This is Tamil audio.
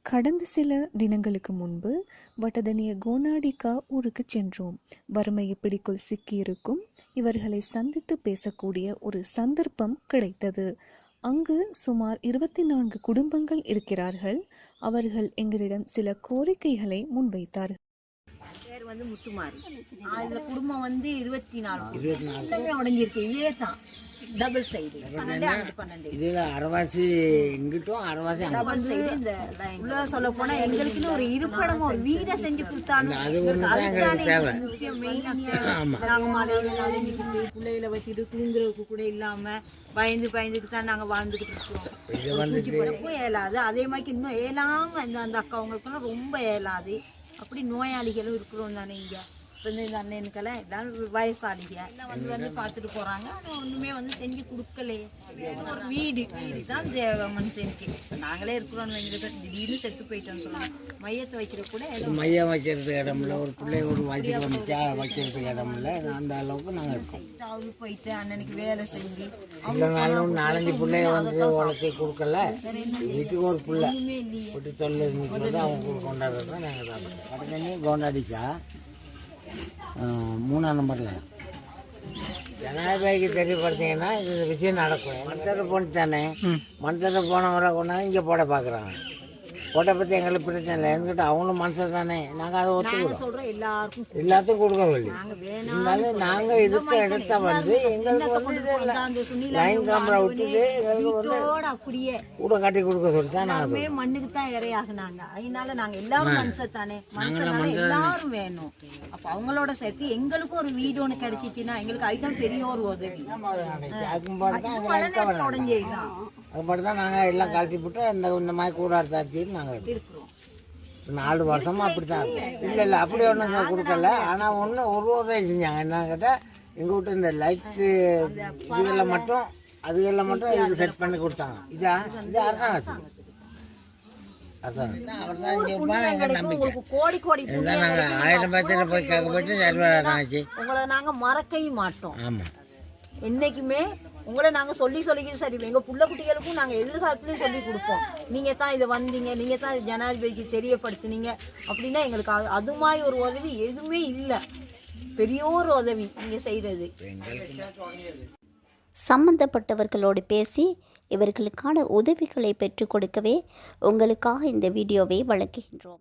கடந்த சில தினங்களுக்கு முன்பு வட்டதனிய கோனாடிகா ஊருக்கு சென்றோம். வறுமை பிடிக்குள் சிக்கியிருக்கும் இவர்களை சந்தித்து பேசக்கூடிய ஒரு சந்தர்ப்பம் கிடைத்தது. அங்கு சுமார் 24 குடும்பங்கள் இருக்கிறார்கள். அவர்கள் எங்களிடம் சில கோரிக்கைகளை முன்வைத்தார்கள். பேர் வந்து முத்துமாரி. அதுல குடும்பம் வந்து 24 உடஞ்சிருக்கு. இதே தான் டபுள் சைடு 12 இதுல அரவாசி இங்கிட்டும் அரவாசி டபுள் சைடு. இந்த உள்ள சொல்ல போனா எங்களுக்குன்னு ஒரு இருப்பிடம் ஒரு வீடை செஞ்சு கொடுத்தாலும் நாங்க மழையில நனைஞ்சிக்கிட்டு பிள்ளைகளை வச்சுட்டு தூங்குறதுக்கு கூட இல்லாம பயந்துட்டு தான் நாங்க வாழ்ந்துகிட்டு இருக்கிறோம். ஏலாது அதே மாதிரி இன்னும் ஏலாம அந்த அக்காவங்களுக்கெல்லாம் ரொம்ப ஏலாது. அப்படி நோயாளிகளும் இருக்கிறோம் தானே. இங்க இப்போ இந்த அண்ணனுக்கெல்லாம் எல்லாரும் வயசாளிங்க எல்லாம் வந்து பார்த்துட்டு போறாங்க. ஆனால் ஒண்ணுமே வந்து செஞ்சு கொடுக்கலையே. ஒரு வீடு தான் தேவை மனுஷனுக்கு. நாங்களே இருக்கிறோம், எங்களுக்கு திடீர்னு செத்து போயிட்டோம்னு சொல்லலாம். மையத்தை வைக்கிற கூட மையம் வைக்கிறதுக்கு இடம் இல்லை. ஒரு பிள்ளை ஒரு வயசுக்கு வந்துச்சா வைக்கிறதுக்கு இடம் இல்லை. அந்த அளவுக்கு நாங்கள் இருக்கோம். அவரு போயிட்டு அண்ணனுக்கு வேலை செஞ்சு இந்த நாளும் 4-5 பிள்ளைய வந்து உழைச்சி கொடுக்கல. வீட்டுக்கு ஒரு பிள்ளை விட்டு தொழில் இருந்துட்டு அவங்க கொண்டாடுறது தான் நாங்கள் சாப்பிடுறோம். கடனே கொண்டாடிச்சா 3ஆம் நம்பரில் ஜனாதிபதிக்கு தெரியப்படுத்திங்கன்னா இந்த விஷயம் நடக்கும். மன்சரை போட்டு தானே மன்சரை போன முறை கொண்டாந்து இங்கே போட பார்க்குறாங்க. போட்டை பற்றி எங்களுக்கு பிரச்சனை இல்லை. என்கிட்ட அவங்களும் மனசு தானே, நாங்கள் அதை ஒத்துக்கிறோம். எல்லாத்துக்கும் கொடுக்கவில்லை. இருந்தாலும் நாங்கள் இருக்க இடத்த வந்து எங்களுக்கு வந்து லைன் கேமரா விட்டுட்டு எங்களுக்கு வந்து அப்படியே கூட கட்டி கொடுக்க சொல்லி தான் நாங்கள் மண்ணுக்கு தான் இறையாகுனாங்க. அதனால நாங்கள் எல்லாரும் மனுஷன் தானே, மனுஷன் எல்லாரும் வேணும். அப்போ அவங்களோட சேர்த்து எங்களுக்கும் ஒரு வீடு ஒன்று கிடைச்சிச்சுன்னா எங்களுக்கு அதுதான் பெரிய ஒரு உதவி. அதுபடி தான் நாங்கள் எல்லாம் கழட்டி போட்டு இந்த மாதிரி கூடாடு தாச்சி நாங்கள் இருக்கிறோம். 4 வருஷமா அப்படித்தான் இருக்கும். இல்லை அப்படி ஒன்றும் கொடுக்கல. ஆனால் ஒரு உதவி செஞ்சாங்க. என்னன்னு கேட்டால் எங்கள் வீட்டு இந்த லைட்டு இதுகளில் மட்டும் அதுகளில் மட்டும் இது செட் பண்ணி கொடுத்தாங்க. இது அரசாங்கத்துக்கு அவர் தான் இங்கே எங்கள் நம்பிக்கை. கோடி கோடி நாங்கள் 1000 பட்சத்தில் போய் கேட்க போயிட்டு சரிவராதாச்சு. உங்களை நாங்கள் மறக்கவும் மாட்டோம். ஆமாம், என்னைக்குமே உங்களை நாங்கள் சொல்லிக்கிட்டு சரி. எங்கள் புள்ள குட்டிகளுக்கும் நாங்கள் எதிர்காலத்துலேயும் சொல்லி கொடுப்போம். நீங்கள் தான் இதை வந்தீங்க, நீங்கள் தான் ஜனாதிபதிக்கு தெரியப்படுத்தினீங்க அப்படின்னா எங்களுக்கு அது மாதிரி ஒரு உதவி எதுவுமே இல்லை. பெரிய ஒரு உதவி நீங்கள் செய்கிறது. சம்பந்தப்பட்டவர்களோடு பேசி இவர்களுக்கான உதவிகளை பெற்றுக் கொடுக்கவே உங்களுக்காக இந்த வீடியோவை வழங்குகின்றோம்.